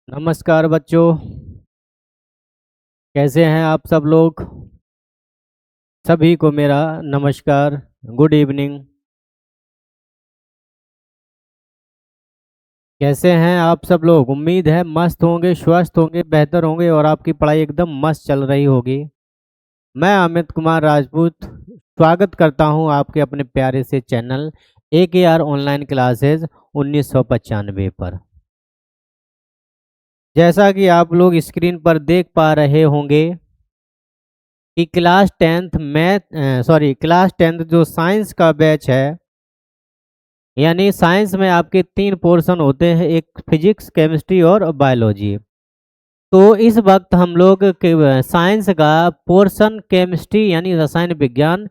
नमस्कार बच्चों। कैसे हैं आप सब लोग? सभी को मेरा नमस्कार, गुड इवनिंग। कैसे हैं आप सब लोग? उम्मीद है मस्त होंगे, स्वस्थ होंगे, बेहतर होंगे और आपकी पढ़ाई एकदम मस्त चल रही होगी। मैं अमित कुमार राजपूत स्वागत करता हूं आपके अपने प्यारे से चैनल AKR ऑनलाइन क्लासेस 1995 पर। जैसा कि आप लोग स्क्रीन पर देख पा रहे होंगे कि क्लास टेंथ जो साइंस का बैच है, यानी साइंस में आपके 3 पोर्शन होते हैं, एक फिजिक्स, केमिस्ट्री और बायोलॉजी। तो इस वक्त हम लोग साइंस का पोर्शन केमिस्ट्री यानी रसायन विज्ञान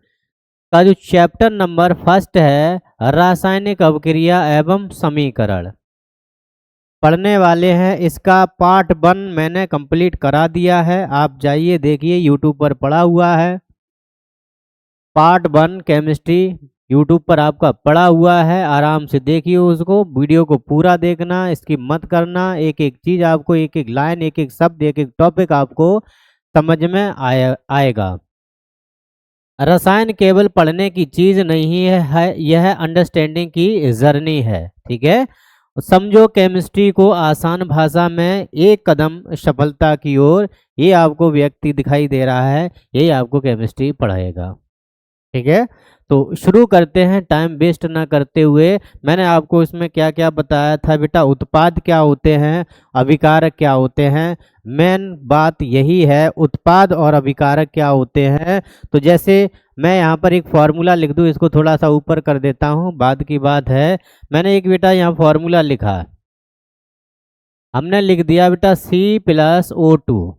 का जो चैप्टर नंबर फर्स्ट है, रासायनिक अभिक्रिया एवं समीकरण, पढ़ने वाले हैं। इसका पार्ट 1 मैंने कंप्लीट करा दिया है, आप जाइए देखिए, यूट्यूब पर पड़ा हुआ है। पार्ट 1 केमिस्ट्री यूट्यूब पर आपका पड़ा हुआ है, आराम से देखिए उसको, वीडियो को पूरा देखना, स्किप मत करना। एक एक चीज़ आपको, एक एक लाइन, एक एक शब्द, एक एक टॉपिक आपको समझ में आएगा। रसायन केवल पढ़ने की चीज़ नहीं है, यह अंडरस्टैंडिंग की जर्नी है। ठीक है, समझो केमिस्ट्री को आसान भाषा में, एक कदम सफलता की ओर, ये आपको व्यक्ति दिखाई दे रहा है, ये आपको केमिस्ट्री पढ़ाएगा। ठीक है, तो शुरू करते हैं टाइम वेस्ट ना करते हुए। मैंने आपको इसमें क्या क्या बताया था बेटा? उत्पाद क्या होते हैं, अभिकारक क्या होते हैं। मेन बात यही है, उत्पाद और अभिकारक क्या होते हैं। तो जैसे मैं यहाँ पर एक फार्मूला लिख दूँ, इसको थोड़ा सा ऊपर कर देता हूँ, बाद की बात है। मैंने एक बेटा यहाँ फार्मूला लिखा, हमने लिख दिया बेटा C+O2,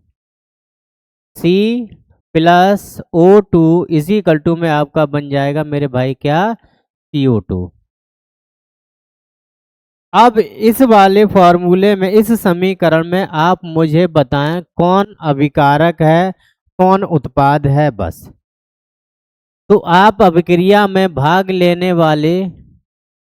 C+O2 इजिकल टू में आपका बन जाएगा मेरे भाई क्या? CO2। अब इस वाले फॉर्मूले में, इस समीकरण में आप मुझे बताएं कौन अभिकारक है, कौन उत्पाद है, बस। तो आप अभिक्रिया में भाग लेने वाले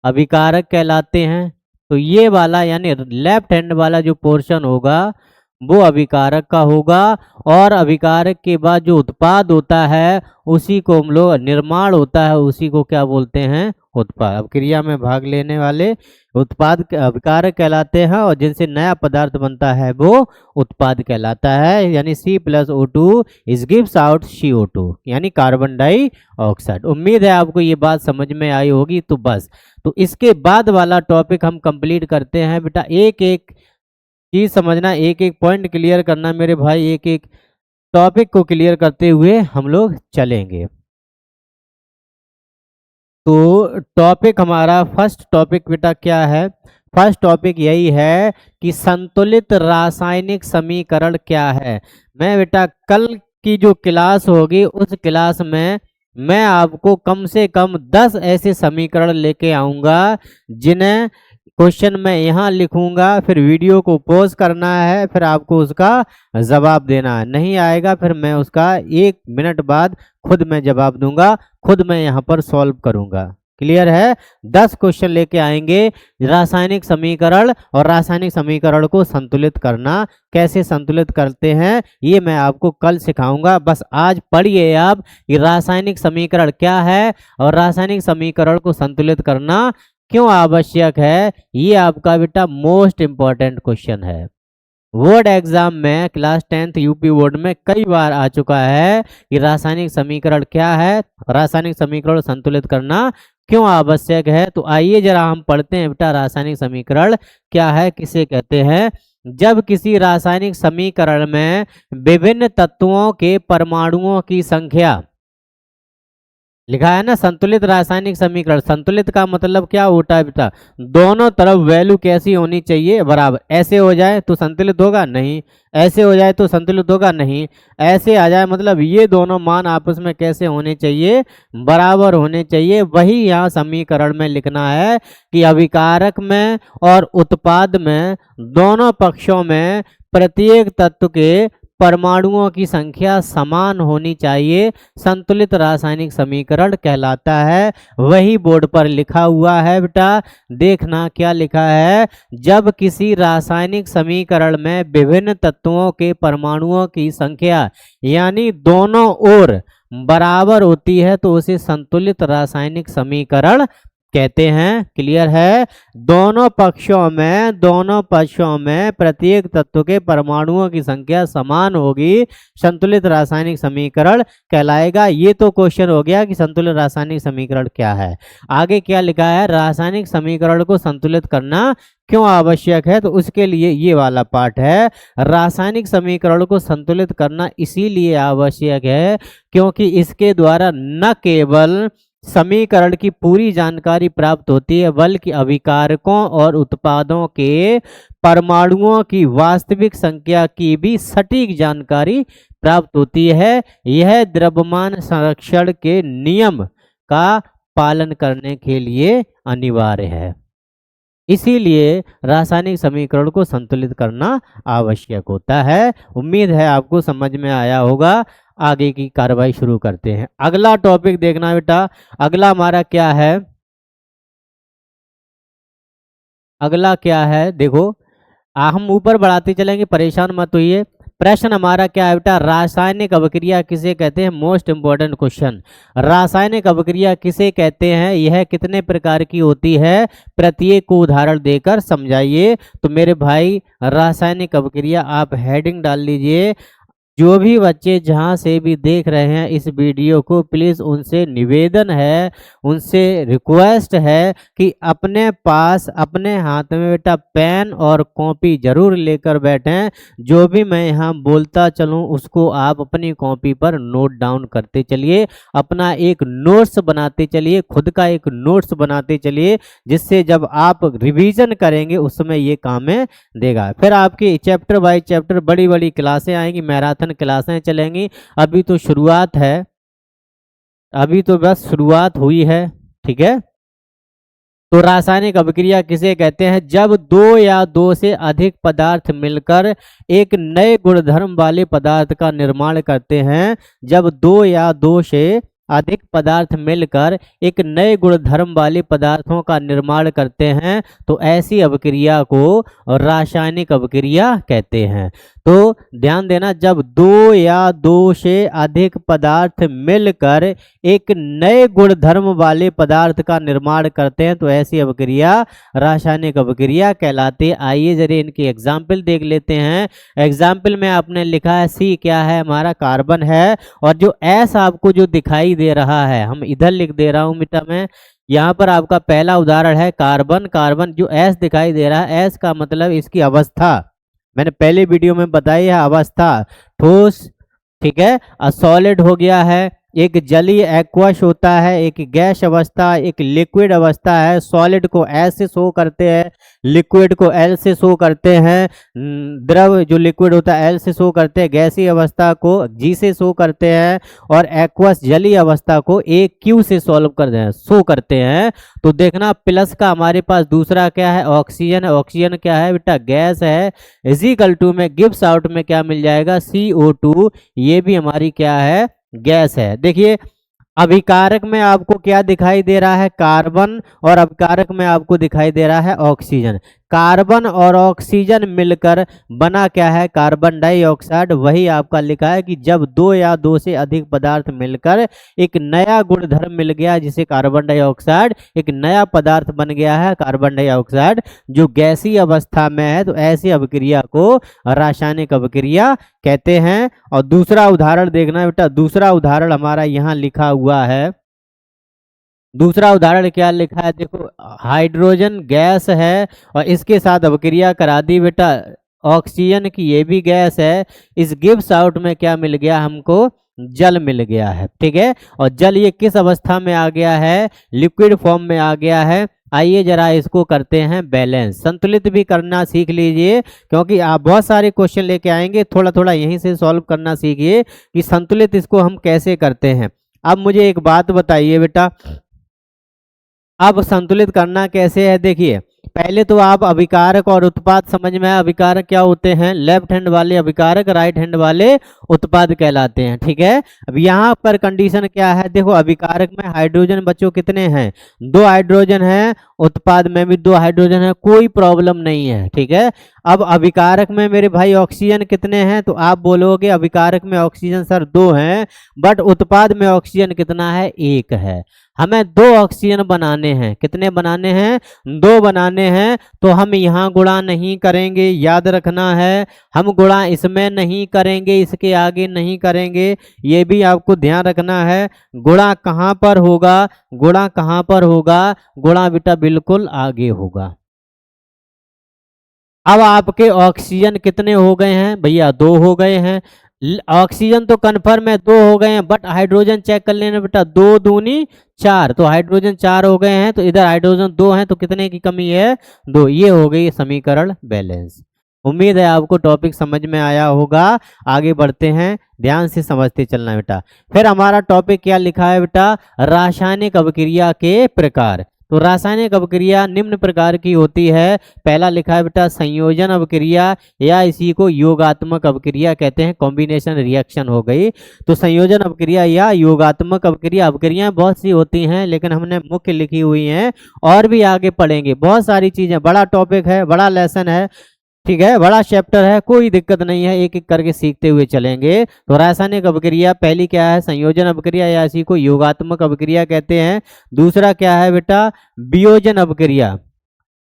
अभिकारक कहलाते हैं। तो ये वाला यानी लेफ्ट हैंड वाला जो पोर्शन होगा वो अभिकारक का होगा, और अभिकारक के बाद जो उत्पाद होता है उसी को हम लोग, निर्माण होता है उसी को क्या बोलते हैं? उत्पाद। अभिक्रिया में भाग लेने वाले उत्पाद अभिकारक कहलाते हैं, और जिनसे नया पदार्थ बनता है वो उत्पाद कहलाता है। यानी C+O2 is gives out CO2 यानी कार्बन डाइऑक्साइड। उम्मीद है आपको ये बात समझ में आई होगी। तो बस, तो इसके बाद वाला टॉपिक हम कंप्लीट करते हैं बेटा। एक एक चीज समझना, एक एक पॉइंट क्लियर करना मेरे भाई, एक एक टॉपिक को क्लियर करते हुए हम लोग चलेंगे। तो टॉपिक हमारा फर्स्ट टॉपिक बेटा क्या है? फर्स्ट टॉपिक यही है कि संतुलित रासायनिक समीकरण क्या है। मैं बेटा कल की जो क्लास होगी उस क्लास में मैं आपको कम से कम 10 ऐसे समीकरण लेके आऊँगा जिन्हें क्वेश्चन मैं यहाँ लिखूंगा, फिर वीडियो को पॉज करना है, फिर आपको उसका जवाब देना है। नहीं आएगा फिर मैं उसका 1 मिनट बाद खुद मैं जवाब दूंगा, खुद मैं यहाँ पर सॉल्व करूंगा। क्लियर है? 10 क्वेश्चन लेके आएंगे, रासायनिक समीकरण, और रासायनिक समीकरण को संतुलित करना, कैसे संतुलित करते हैं ये मैं आपको कल सिखाऊंगा। बस आज पढ़िए आप कि रासायनिक समीकरण क्या है और रासायनिक समीकरण को संतुलित करना क्यों आवश्यक है। ये आपका बेटा मोस्ट इंपॉर्टेंट क्वेश्चन है। बोर्ड एग्जाम में, क्लास 10th यूपी बोर्ड में कई बार आ चुका है कि रासायनिक समीकरण क्या है, रासायनिक समीकरण संतुलित करना क्यों आवश्यक है। तो आइए जरा हम पढ़ते हैं बेटा, रासायनिक समीकरण क्या है, किसे कहते हैं। जब किसी रासायनिक समीकरण में विभिन्न तत्वों के परमाणुओं की संख्या, लिखा है ना संतुलित रासायनिक समीकरण, संतुलित का मतलब क्या होता है बेटा? दोनों तरफ वैल्यू कैसी होनी चाहिए? बराबर। ऐसे हो जाए तो संतुलित होगा? नहीं। ऐसे हो जाए तो संतुलित होगा? नहीं। ऐसे आ जाए मतलब ये दोनों मान आपस में कैसे होने चाहिए? बराबर होने चाहिए। वही यहाँ समीकरण में लिखना है कि अभिकारक में और उत्पाद में, दोनों पक्षों में प्रत्येक तत्व के परमाणुओं की संख्या समान होनी चाहिए, संतुलित रासायनिक समीकरण कहलाता है। वही बोर्ड पर लिखा हुआ है बेटा, देखना क्या लिखा है। जब किसी रासायनिक समीकरण में विभिन्न तत्वों के परमाणुओं की संख्या यानी दोनों ओर बराबर होती है तो उसे संतुलित रासायनिक समीकरण कहते हैं। क्लियर है? दोनों पक्षों में प्रत्येक तत्व के परमाणुओं की संख्या समान होगी, संतुलित रासायनिक समीकरण कहलाएगा। ये तो क्वेश्चन हो गया कि संतुलित रासायनिक समीकरण क्या है। आगे क्या लिखा है, रासायनिक समीकरण को संतुलित करना क्यों आवश्यक है, तो उसके लिए ये वाला पार्ट है। रासायनिक समीकरण को संतुलित करना इसीलिए आवश्यक है क्योंकि इसके द्वारा न केवल समीकरण की पूरी जानकारी प्राप्त होती है बल्कि अभिकारकों और उत्पादों के परमाणुओं की वास्तविक संख्या की भी सटीक जानकारी प्राप्त होती है। यह द्रव्यमान संरक्षण के नियम का पालन करने के लिए अनिवार्य है। इसीलिए रासायनिक समीकरण को संतुलित करना आवश्यक होता है। उम्मीद है आपको समझ में आया होगा। आगे की कार्रवाई शुरू करते हैं। अगला टॉपिक देखना बेटा, अगला हमारा क्या है, अगला क्या है देखो, हम ऊपर बढ़ाते चलेंगे, परेशान मत होइए। प्रश्न हमारा क्या है बेटा, रासायनिक अभिक्रिया किसे कहते हैं? मोस्ट इंपॉर्टेंट क्वेश्चन, रासायनिक अभिक्रिया किसे कहते हैं, यह कितने प्रकार की होती है, प्रत्येक को उदाहरण देकर समझाइए। तो मेरे भाई रासायनिक अभिक्रिया आप हेडिंग डाल लीजिए। जो भी बच्चे जहाँ से भी देख रहे हैं इस वीडियो को, प्लीज़ उनसे निवेदन है, उनसे रिक्वेस्ट है कि अपने पास अपने हाथ में बेटा पेन और कॉपी जरूर लेकर बैठें। जो भी मैं यहाँ बोलता चलूँ उसको आप अपनी कॉपी पर नोट डाउन करते चलिए, अपना एक नोट्स बनाते चलिए, खुद का एक नोट्स बनाते चलिए, जिससे जब आप रिवीजन करेंगे उस समय ये काम में देगा। फिर आपकी चैप्टर बाय चैप्टर बड़ी बड़ी क्लासें आएंगी, मैराथन क्लासें चलेंगी। अभी तो शुरुआत है, अभी तो बस शुरुआत हुई है। ठीक है, तो रासायनिक अभिक्रिया किसे कहते हैं? जब दो या दो से अधिक पदार्थ मिलकर एक नए गुणधर्म वाले पदार्थ का निर्माण करते हैं। जब दो या दो से अधिक पदार्थ मिलकर एक नए गुणधर्म वाले पदार्थों का निर्माण करते हैं तो ऐसी अभिक्रिया को रासायनिक अभिक्रिया कहते हैं। तो ध्यान देना, जब दो या दो से अधिक पदार्थ मिलकर एक नए गुणधर्म वाले पदार्थ का निर्माण करते हैं तो ऐसी अभिक्रिया रासायनिक अभिक्रिया कहलाती है। आइए जरा इनकी एग्जाम्पल देख लेते हैं। एग्जाम्पल में आपने लिखा है सी क्या है, हमारा कार्बन है, और जो एस आपको जो दिखाई दे रहा है, हम इधर लिख दे रहा हूं बेटा मैं, यहाँ पर आपका पहला उदाहरण है कार्बन। कार्बन जो एस दिखाई दे रहा है, एस का मतलब इसकी अवस्था, मैंने पहले वीडियो में बताई है, अवस्था ठोस, ठीक है, सॉलिड हो गया है, एक जलीय एक्वस होता है, एक गैस अवस्था, एक लिक्विड अवस्था है। सॉलिड को एस से शो करते हैं, लिक्विड को एल से शो करते हैं, द्रव जो लिक्विड होता है एल से शो करते हैं, गैसीय अवस्था को जी से शो करते हैं, और एक्वस जलीय अवस्था को ए क्यू से शो करते हैं। तो देखना प्लस का हमारे पास दूसरा क्या है, ऑक्सीजन है। ऑक्सीजन क्या है बेटा, गैस है। इजिकल टू में गिब्स आउट में क्या मिल जाएगा, CO2, ये भी हमारी क्या है, गैस है। देखिए अभिकारक में आपको क्या दिखाई दे रहा है, कार्बन, और अभिकारक में आपको दिखाई दे रहा है ऑक्सीजन। कार्बन और ऑक्सीजन मिलकर बना क्या है, कार्बन डाइऑक्साइड। वही आपका लिखा है कि जब दो या दो से अधिक पदार्थ मिलकर एक नया गुणधर्म मिल गया जिसे कार्बन डाइऑक्साइड, एक नया पदार्थ बन गया है कार्बन डाइऑक्साइड जो गैसीय अवस्था में है, तो ऐसी अभिक्रिया को रासायनिक अभिक्रिया कहते हैं। और दूसरा उदाहरण देखना बेटा, दूसरा उदाहरण हमारा यहाँ लिखा हुआ है। दूसरा उदाहरण क्या लिखा है, देखो हाइड्रोजन गैस है और इसके साथ अभिक्रिया करा दी बेटा ऑक्सीजन की, ये भी गैस है। इस गिब्स आउट में क्या मिल गया हमको, जल मिल गया है। ठीक है, और जल ये किस अवस्था में आ गया है, लिक्विड फॉर्म में आ गया है। आइए जरा इसको करते हैं बैलेंस, संतुलित भी करना सीख लीजिए क्योंकि आप बहुत सारे क्वेश्चन लेके आएंगे, थोड़ा थोड़ा यहीं से सॉल्व करना सीखिए कि संतुलित इसको हम कैसे करते हैं। अब मुझे एक बात बताइए बेटा, अब संतुलित करना कैसे है, देखिए पहले तो आप अभिकारक और उत्पाद समझ में आया। अभिकारक क्या होते हैं? लेफ्ट हैंड वाले अभिकारक, राइट हैंड वाले उत्पाद कहलाते हैं। ठीक है, अब यहाँ पर कंडीशन क्या है? देखो, अभिकारक में हाइड्रोजन बच्चों कितने हैं? 2 हाइड्रोजन है। उत्पाद में भी 2 हाइड्रोजन है, कोई प्रॉब्लम नहीं है। ठीक है, अब अभिकारक में मेरे भाई ऑक्सीजन कितने हैं? तो आप बोलोगे अभिकारक में ऑक्सीजन सर 2 हैं, बट उत्पाद में ऑक्सीजन कितना है? 1 है। हमें 2 ऑक्सीजन बनाने हैं। कितने बनाने हैं? 2 बनाने हैं। तो हम यहाँ गुणा नहीं करेंगे, याद रखना है। हम गुणा इसमें नहीं करेंगे, इसके आगे नहीं करेंगे, ये भी आपको ध्यान रखना है। गुणा कहाँ पर होगा? गुणा कहाँ पर होगा? गुणा बेटा बिल्कुल आगे होगा। अब आपके ऑक्सीजन कितने हो गए हैं भैया? 2 हो गए हैं। ऑक्सीजन तो कन्फर्म है 2 हो गए हैं, बट हाइड्रोजन चेक कर लेना बेटा। 2 दूनी 4, तो हाइड्रोजन 4 हो गए हैं, तो इधर हाइड्रोजन 2 हैं, तो कितने की कमी है? 2। ये हो गई समीकरण बैलेंस। उम्मीद है आपको टॉपिक समझ में आया होगा। आगे बढ़ते हैं, ध्यान से समझते चलना बेटा। फिर हमारा टॉपिक क्या लिखा है बेटा? रासायनिक अभिक्रिया के प्रकार। तो रासायनिक अभिक्रिया निम्न प्रकार की होती है। पहला लिखा है बेटा संयोजन अभिक्रिया, या इसी को योगात्मक अभिक्रिया कहते हैं। कॉम्बिनेशन रिएक्शन हो गई। तो संयोजन अभिक्रिया या योगात्मक अभिक्रिया, अभिक्रियाएं बहुत सी होती हैं, लेकिन हमने मुख्य लिखी हुई हैं, और भी आगे पढ़ेंगे। बहुत सारी चीजें, बड़ा टॉपिक है, बड़ा लेसन है। ठीक है, बड़ा चैप्टर है, कोई दिक्कत नहीं है, एक एक करके सीखते हुए चलेंगे। तो रासायनिक अभिक्रिया पहली क्या है? संयोजन अभिक्रिया, या इसी को योगात्मक अभिक्रिया कहते हैं। दूसरा क्या है बेटा? वियोजन अभिक्रिया,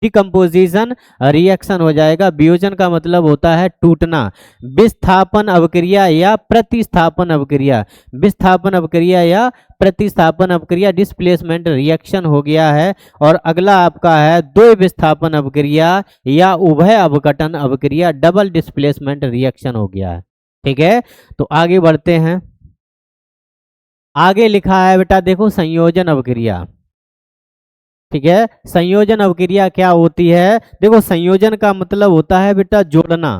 डिकम्पोजिशन रिएक्शन हो जाएगा। वियोजन का मतलब होता है टूटना। विस्थापन अभिक्रिया या प्रतिस्थापन अभिक्रिया, विस्थापन अभिक्रिया या प्रतिस्थापन अभिक्रिया, डिस्प्लेसमेंट रिएक्शन हो गया है। और अगला आपका है द्वि विस्थापन अभिक्रिया या उभय अवकटन अभिक्रिया, डबल डिस्प्लेसमेंट रिएक्शन हो गया है। ठीक है, तो आगे बढ़ते हैं। आगे लिखा है बेटा देखो संयोजन अभिक्रिया। ठीक है, संयोजन अभिक्रिया क्या होती है? देखो, संयोजन का मतलब होता है बेटा जोड़ना।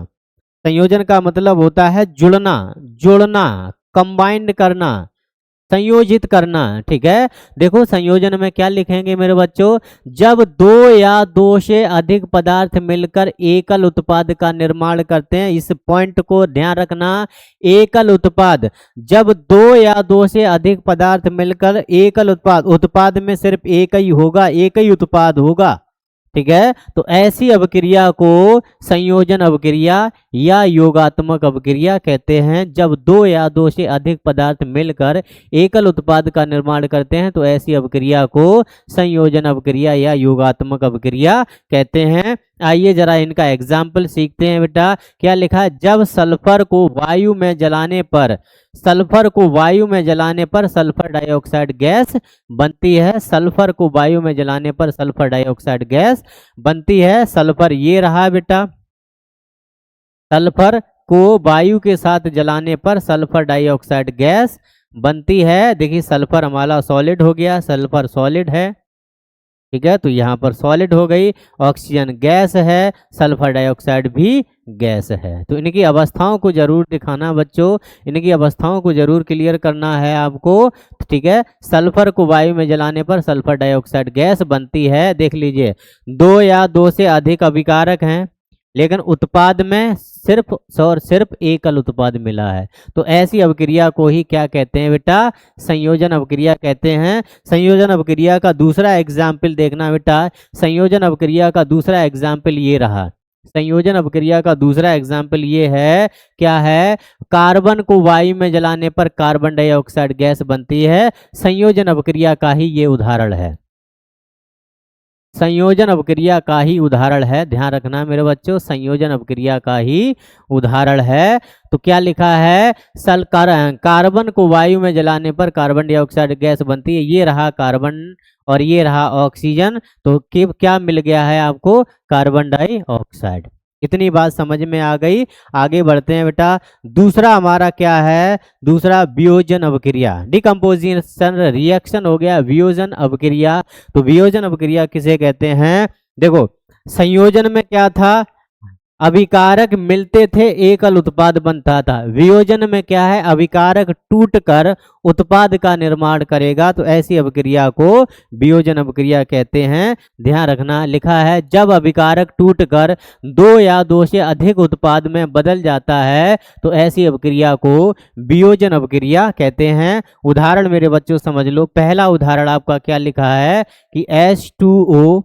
संयोजन का मतलब होता है जुड़ना, जोड़ना, कंबाइंड करना, संयोजित करना। ठीक है, देखो संयोजन में क्या लिखेंगे मेरे बच्चों? जब 2 या 2 से अधिक पदार्थ मिलकर एकल उत्पाद का निर्माण करते हैं। इस पॉइंट को ध्यान रखना, एकल उत्पाद। जब 2 या 2 से अधिक पदार्थ मिलकर एकल उत्पाद, उत्पाद में सिर्फ एक ही होगा, एक ही उत्पाद होगा। ठीक है, तो ऐसी अभिक्रिया को संयोजन अभिक्रिया या योगात्मक अभिक्रिया कहते हैं। जब 2 या 2 से अधिक पदार्थ मिलकर एकल उत्पाद का निर्माण करते हैं, तो ऐसी अभिक्रिया को संयोजन अभिक्रिया या योगात्मक अभिक्रिया कहते हैं। आइए जरा इनका एग्जाम्पल सीखते हैं बेटा। क्या लिखा है? जब सल्फर को वायु में जलाने पर, सल्फर को वायु में जलाने पर सल्फर डाइऑक्साइड गैस बनती है। सल्फर को वायु में जलाने पर सल्फर डाइऑक्साइड गैस बनती है। सल्फर ये रहा बेटा, सल्फर को वायु के साथ जलाने पर सल्फर डाइऑक्साइड गैस बनती है। देखिए सल्फर हमारा सॉलिड हो गया, सल्फर सॉलिड है। ठीक है, तो यहाँ पर सॉलिड हो गई। ऑक्सीजन गैस है, सल्फर डाइऑक्साइड भी गैस है। तो इनकी अवस्थाओं को जरूर दिखाना बच्चों, इनकी अवस्थाओं को जरूर क्लियर करना है आपको। ठीक है, सल्फर को वायु में जलाने पर सल्फर डाइऑक्साइड गैस बनती है। देख लीजिए, 2 या 2 से अधिक अभिकारक हैं, लेकिन उत्पाद में सिर्फ और सिर्फ एकल उत्पाद मिला है। तो ऐसी अभिक्रिया को ही क्या कहते हैं बेटा? संयोजन अभिक्रिया कहते हैं। संयोजन अभिक्रिया का दूसरा एग्जाम्पल देखना बेटा। संयोजन अभिक्रिया का दूसरा एग्जाम्पल ये रहा। संयोजन अभिक्रिया का दूसरा एग्जाम्पल ये है, क्या है? कार्बन को वायु में जलाने पर कार्बन डाइऑक्साइड गैस बनती है। संयोजन अभिक्रिया का ही ये उदाहरण है, संयोजन अभिक्रिया का ही उदाहरण है। ध्यान रखना मेरे बच्चों, संयोजन अभिक्रिया का ही उदाहरण है। तो क्या लिखा है? कार्बन को वायु में जलाने पर कार्बन डाइऑक्साइड गैस बनती है। ये रहा कार्बन और ये रहा ऑक्सीजन। तो क्या मिल गया है आपको? Carbon dioxide. इतनी बात समझ में आ गई। आगे बढ़ते हैं बेटा। दूसरा हमारा क्या है? दूसरा वियोजन अभिक्रिया, डिकम्पोजिशन रिएक्शन हो गया वियोजन अभिक्रिया। तो वियोजन अभिक्रिया किसे कहते हैं? देखो संयोजन में क्या था? अभिकारक मिलते थे एकल उत्पाद बनता था। वियोजन में क्या है, अभिकारक टूटकर उत्पाद का निर्माण करेगा, तो ऐसी अभिक्रिया को वियोजन अभिक्रिया कहते हैं। ध्यान रखना, लिखा है जब अभिकारक टूटकर दो या दो से अधिक उत्पाद में बदल जाता है तो ऐसी अभिक्रिया को वियोजन अभिक्रिया कहते हैं। उदाहरण मेरे बच्चों समझ लो। पहला उदाहरण आपका क्या लिखा है कि H2O,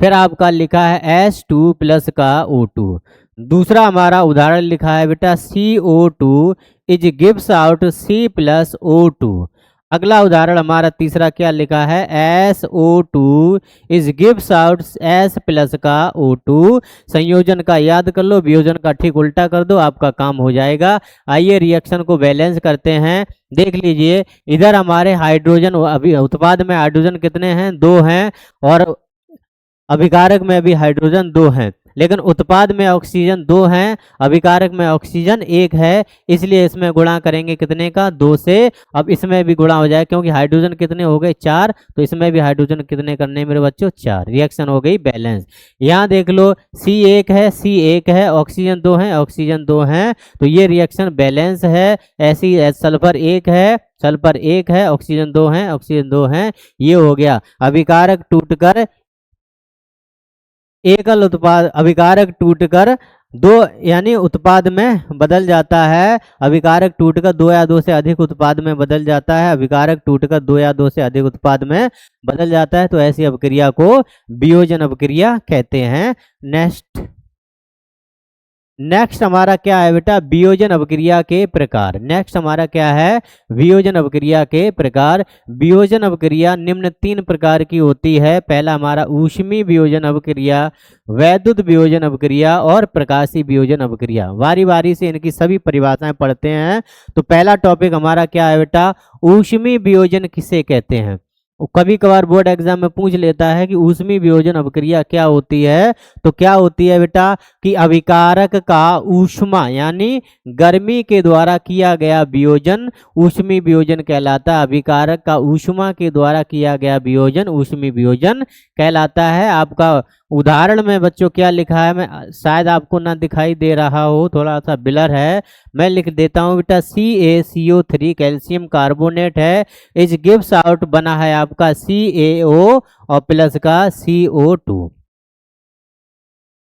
फिर आपका लिखा है H2 प्लस का O2। दूसरा हमारा उदाहरण लिखा है बेटा CO2 is gives out C plus O2। अगला उदाहरण हमारा तीसरा क्या लिखा है, SO2 is gives out S plus का O2। संयोजन का याद कर लो, वियोजन का ठीक उल्टा कर दो, आपका काम हो जाएगा। आइए रिएक्शन को बैलेंस करते हैं। देख लीजिए, इधर हमारे हाइड्रोजन, अभी उत्पाद में हाइड्रोजन कितने हैं, 2 हैं, और अभिकारक में भी हाइड्रोजन 2 हैं, लेकिन उत्पाद में ऑक्सीजन 2 हैं, अभिकारक में ऑक्सीजन 1 है, इसलिए इसमें गुणा करेंगे कितने का, 2 से। अब इसमें भी गुणा हो जाए क्योंकि हाइड्रोजन कितने हो गए, 4, तो इसमें भी हाइड्रोजन कितने करने मेरे बच्चों, 4। रिएक्शन हो गई बैलेंस। यहाँ देख लो C1 है, C1 है, ऑक्सीजन 2 है, ऑक्सीजन 2 हैं, तो ये रिएक्शन बैलेंस है। ऐसी सल्फर 1 है, सल्फर 1 है, ऑक्सीजन 2 है, ऑक्सीजन 2 हैं, ये हो गया। अभिकारक टूटकर एकल उत्पाद, अभिकारक टूटकर दो यानी उत्पाद में बदल जाता है। अभिकारक टूटकर 2 या 2 से अधिक उत्पाद में बदल जाता है। अभिकारक टूटकर 2 या 2 से अधिक उत्पाद में बदल जाता है, तो ऐसी अभिक्रिया को वियोजन अभिक्रिया कहते हैं। नेक्स्ट हमारा क्या है बेटा, वियोजन अभिक्रिया के प्रकार। नेक्स्ट हमारा क्या है, वियोजन अभिक्रिया के प्रकार। वियोजन अभिक्रिया निम्न 3 प्रकार की होती है। पहला हमारा ऊष्मीय वियोजन अभिक्रिया, वैद्युत वियोजन अभिक्रिया और प्रकाशीय वियोजन अभिक्रिया। बारी बारी से इनकी सभी परिभाषाएं पढ़ते हैं। तो पहला टॉपिक हमारा क्या है बेटा, ऊष्मीय वियोजन किसे कहते हैं। कभी कभार बोर्ड एग्जाम में पूछ लेता है कि ऊष्मीय वियोजन अभिक्रिया क्या होती है। तो क्या होती है बेटा कि अभिकारक का ऊष्मा यानी गर्मी के द्वारा किया गया वियोजन ऊष्मीय वियोजन कहलाता है। अभिकारक का ऊष्मा के द्वारा किया गया वियोजन ऊष्मीय वियोजन कहलाता है। आपका उदाहरण में बच्चों क्या लिखा है, मैं शायद आपको ना दिखाई दे रहा हो, थोड़ा सा ब्लर है, मैं लिख देता हूँ बेटा। CaCO3 कैल्शियम कार्बोनेट है, इज गिव्स आउट बना है आपका CaO और प्लस का CO2।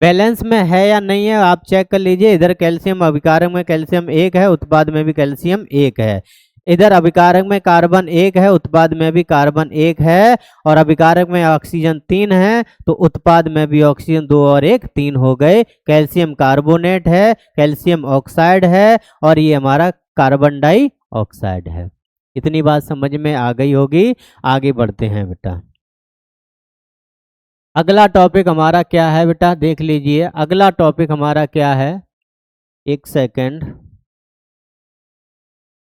बैलेंस में है या नहीं है आप चेक कर लीजिए। इधर कैल्शियम, अभिकारक में कैल्शियम 1 है, उत्पाद में भी कैल्शियम 1 है। इधर अभिकारक में कार्बन 1 है, उत्पाद में भी कार्बन 1 है, और अभिकारक में ऑक्सीजन 3 है, तो उत्पाद में भी ऑक्सीजन 2 और 1 3 हो गए। कैल्शियम कार्बोनेट है, कैल्शियम ऑक्साइड है, और ये हमारा कार्बन डाइऑक्साइड है। इतनी बात समझ में आ गई होगी। आगे बढ़ते हैं बेटा। अगला टॉपिक हमारा क्या है बेटा, देख लीजिए। अगला टॉपिक हमारा क्या है, एक सेकंड,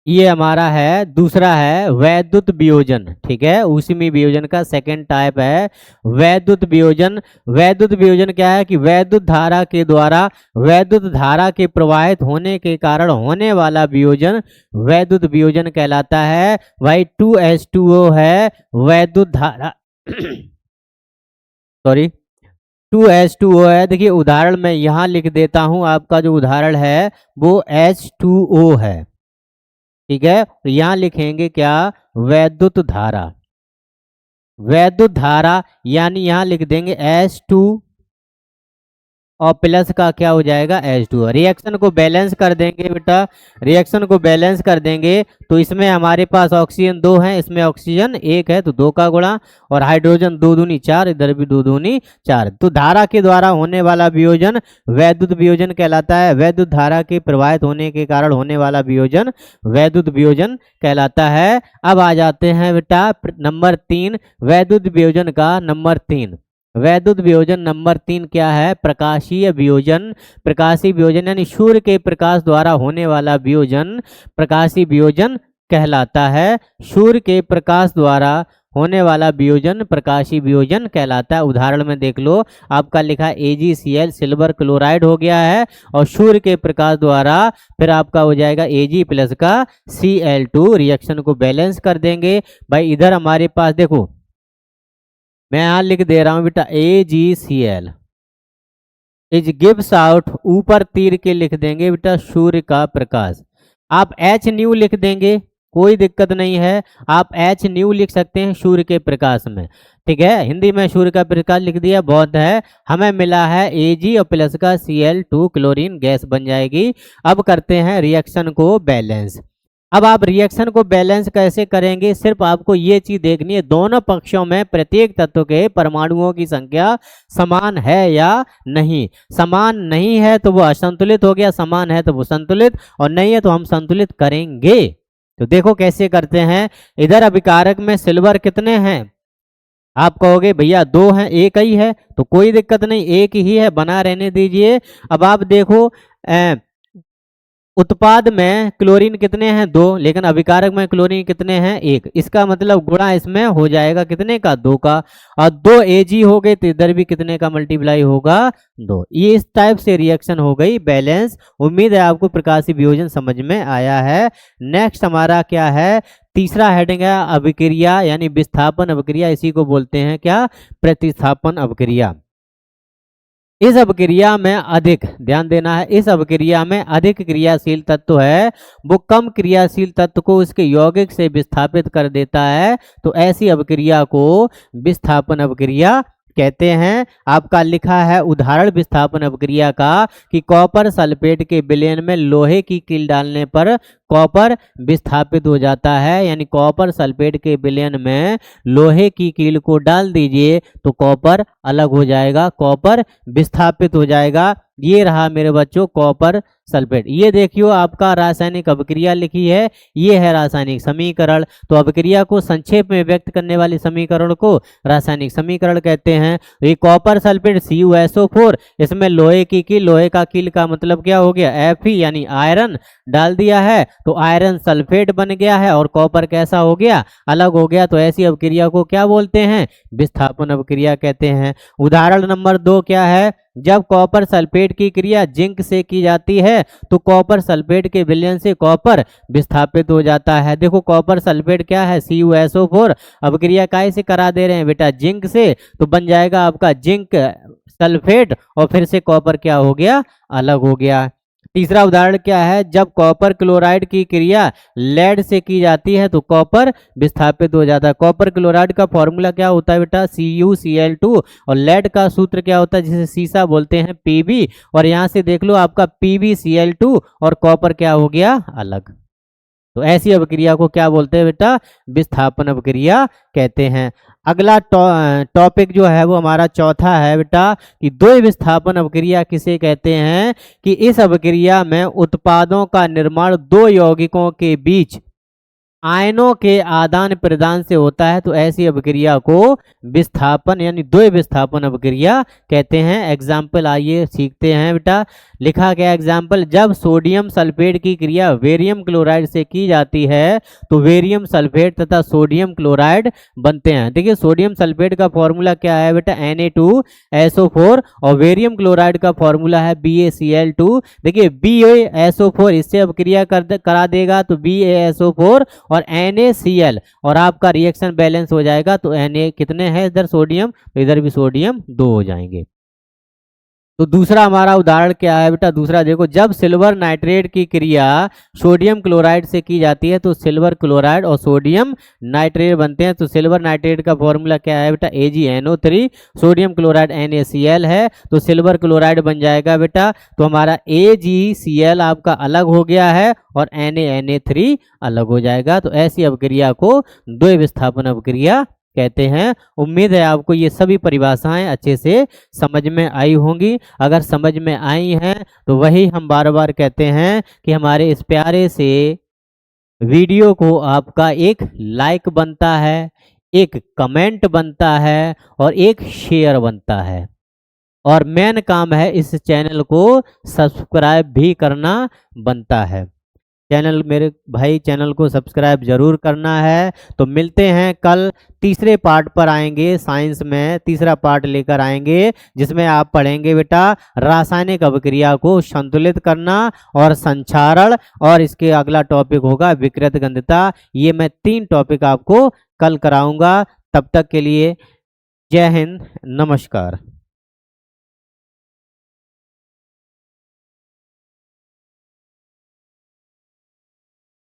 ये हमारा है दूसरा है वैद्युत वियोजन। ठीक है, ऊष्मीय वियोजन का सेकंड टाइप है वैद्युत वियोजन। वैद्युत वियोजन क्या है कि वैद्युत धारा के द्वारा वैद्युत धारा के प्रवाहित होने के कारण होने वाला वियोजन वैद्युत वियोजन कहलाता है। भाई 2H2O है वैद्युत धारा सॉरी 2H2O है। देखिए उदाहरण मैं यहाँ लिख देता हूँ, आपका जो उदाहरण है वो H2O है। ठीक है, तो यहाँ लिखेंगे क्या, वैद्युत धारा। वैद्युत धारा यानी यहाँ लिख देंगे H2 और प्लस का क्या हो जाएगा H2। रिएक्शन को बैलेंस कर देंगे बेटा, रिएक्शन को बैलेंस कर देंगे तो इसमें हमारे पास ऑक्सीजन 2 है, इसमें ऑक्सीजन 1 है, तो 2 का गुणा, और हाइड्रोजन 2 दूनी 4, इधर भी 2 दूनी 4। तो धारा के द्वारा होने वाला वियोजन वैद्युत वियोजन कहलाता है। वैद्युत धारा के प्रवाहित होने के कारण होने वाला वियोजन वैद्युत वियोजन कहलाता है। अब आ जाते हैं बेटा नंबर 3, वैद्युत वियोजन का नंबर 3। वैद्युत वियोजन नंबर 3 क्या है, प्रकाशीय वियोजन। प्रकाशीय वियोजन यानी सूर्य के प्रकाश द्वारा होने वाला वियोजन प्रकाशीय वियोजन कहलाता है। सूर्य के प्रकाश द्वारा होने वाला वियोजन प्रकाशीय वियोजन कहलाता है। उदाहरण में देख लो, आपका लिखा AgCl सिल्वर क्लोराइड हो गया है, और सूर्य के प्रकाश द्वारा फिर आपका हो जाएगा Ag प्लस का Cl2। रिएक्शन को बैलेंस कर देंगे। भाई इधर हमारे पास देखो, मैं यहाँ लिख दे रहा हूँ बेटा AgCl, इज गिव्स आउट, ऊपर तीर के लिख देंगे बेटा सूर्य का प्रकाश। आप एच न्यू लिख देंगे, कोई दिक्कत नहीं है, आप एच न्यू लिख सकते हैं सूर्य के प्रकाश में, ठीक है। हिंदी में सूर्य का प्रकाश लिख दिया, बहुत है। हमें मिला है Ag और प्लस का Cl2 क्लोरीन गैस बन जाएगी। अब करते हैं रिएक्शन को बैलेंस। अब आप रिएक्शन को बैलेंस कैसे करेंगे, सिर्फ आपको ये चीज देखनी है, दोनों पक्षों में प्रत्येक तत्व के परमाणुओं की संख्या समान है या नहीं। समान नहीं है तो वो असंतुलित हो गया, समान है तो वो संतुलित, और नहीं है तो हम संतुलित करेंगे। तो देखो कैसे करते हैं। इधर अभिकारक में सिल्वर कितने हैं, आप कहोगे भैया 2 हैं, एक ही है, तो कोई दिक्कत नहीं, एक ही है, बना रहने दीजिए। अब आप देखो उत्पाद में क्लोरीन कितने हैं 2, लेकिन अभिकारक में क्लोरीन कितने हैं 1, इसका मतलब गुणा इसमें हो जाएगा कितने का 2 का, और 2 Ag हो गए तो इधर भी कितने का मल्टीप्लाई होगा 2। ये इस टाइप से रिएक्शन हो गई बैलेंस। उम्मीद है आपको प्रकाशीय वियोजन समझ में आया है। नेक्स्ट हमारा क्या है, तीसरा हेडिंग है अभिक्रिया यानी विस्थापन अभिक्रिया, इसी को बोलते हैं क्या, प्रतिस्थापन अभिक्रिया। इस अभिक्रिया में अधिक ध्यान देना है, इस अभिक्रिया में अधिक क्रियाशील तत्व है, वो कम क्रियाशील तत्व को उसके यौगिक से विस्थापित कर देता है, तो ऐसी अभिक्रिया को विस्थापन अभिक्रिया कहते हैं। आपका लिखा है उदाहरण विस्थापन अभिक्रिया का कि कॉपर सल्फेट के विलयन में लोहे की कील डालने पर कॉपर विस्थापित हो जाता है, यानी कॉपर सल्फेट के विलयन में लोहे की कील को डाल दीजिए तो कॉपर अलग हो जाएगा, कॉपर विस्थापित हो जाएगा। ये रहा मेरे बच्चों कॉपर सल्फेट। ये देखियो आपका रासायनिक अभिक्रिया लिखी है, ये है रासायनिक समीकरण। तो अभिक्रिया को संक्षेप में व्यक्त करने वाले समीकरण को रासायनिक समीकरण कहते हैं। तो ये कॉपर सल्फेट CuSO4, इसमें लोहे की कील, लोहे का कील का मतलब क्या हो गया Fe यानी आयरन डाल दिया है तो आयरन सल्फेट बन गया है, और कॉपर कैसा हो गया, अलग हो गया। तो ऐसी अभिक्रिया को क्या बोलते हैं, विस्थापन अभिक्रिया कहते हैं। उदाहरण नंबर 2 क्या है, जब कॉपर सल्फेट की क्रिया जिंक से की जाती है तो कॉपर सल्फेट के विलयन से कॉपर विस्थापित हो जाता है। देखो कॉपर सल्फेट क्या है CuSO4, अभिक्रिया काय से करा दे रहे हैं बेटा, जिंक से, तो बन जाएगा आपका जिंक सल्फेट, और फिर से कॉपर क्या हो गया, अलग हो गया। तीसरा उदाहरण क्या है, जब कॉपर क्लोराइड की क्रिया लेड से की जाती है तो कॉपर विस्थापित हो जाता है। कॉपर क्लोराइड का फॉर्मूला क्या होता है बेटा, CuCl2, और लेड का सूत्र क्या होता है, जिसे सीसा बोलते हैं Pb, और यहाँ से देख लो आपका PbCl2 और कॉपर क्या हो गया, अलग। तो ऐसी अभिक्रिया को क्या बोलते हैं बेटा, विस्थापन अभिक्रिया कहते हैं। अगला टॉपिक जो है वो हमारा चौथा है बेटा कि द्वय विस्थापन अभिक्रिया किसे कहते हैं, कि इस अभिक्रिया में उत्पादों का निर्माण दो यौगिकों के बीच आयनों के आदान प्रदान से होता है, तो ऐसी अभिक्रिया को विस्थापन यानी द्वय विस्थापन अभिक्रिया कहते हैं। एग्जाम्पल आइए सीखते हैं बेटा। लिखा गया एग्जाम्पल, जब सोडियम सल्फेट की क्रिया वेरियम क्लोराइड से की जाती है तो वेरियम सल्फेट तथा सोडियम क्लोराइड बनते हैं। देखिए सोडियम सल्फेट का फॉर्मूला क्या है बेटा, Na2SO4, और वेरियम क्लोराइड का फॉर्मूला है BaCl2। देखिए BaSO4 इससे अभिक्रिया करा देगा तो BaSO4 और NaCl, और आपका रिएक्शन बैलेंस हो जाएगा। तो Na कितने हैं इधर सोडियम, तो इधर भी सोडियम 2 हो जाएंगे। तो दूसरा हमारा उदाहरण क्या है बेटा, दूसरा देखो, जब सिल्वर नाइट्रेट की क्रिया सोडियम क्लोराइड से की जाती है तो सिल्वर क्लोराइड और सोडियम नाइट्रेट बनते हैं। तो सिल्वर नाइट्रेट का फॉर्मूला क्या है बेटा, AgNO3, सोडियम क्लोराइड NaCl है, तो सिल्वर क्लोराइड बन जाएगा बेटा। तो हमारा AgCl आपका अलग हो गया है और Na3 अलग हो जाएगा। तो ऐसी अभिक्रिया को द्वय विस्थापन अभिक्रिया कहते हैं। उम्मीद है आपको ये सभी परिभाषाएं अच्छे से समझ में आई होंगी। अगर समझ में आई हैं तो वही हम बार बार कहते हैं कि हमारे इस प्यारे से वीडियो को आपका एक लाइक बनता है, एक कमेंट बनता है और एक शेयर बनता है, और मेन काम है इस चैनल को सब्सक्राइब भी करना बनता है। चैनल मेरे भाई चैनल को सब्सक्राइब जरूर करना है। तो मिलते हैं कल, तीसरे पार्ट पर आएंगे। साइंस में तीसरा पार्ट लेकर आएंगे जिसमें आप पढ़ेंगे बेटा रासायनिक अभिक्रिया को संतुलित करना और संक्षारण, और इसके अगला टॉपिक होगा विकृत गंधता। ये मैं 3 टॉपिक आपको कल कराऊंगा। तब तक के लिए जय हिंद, नमस्कार।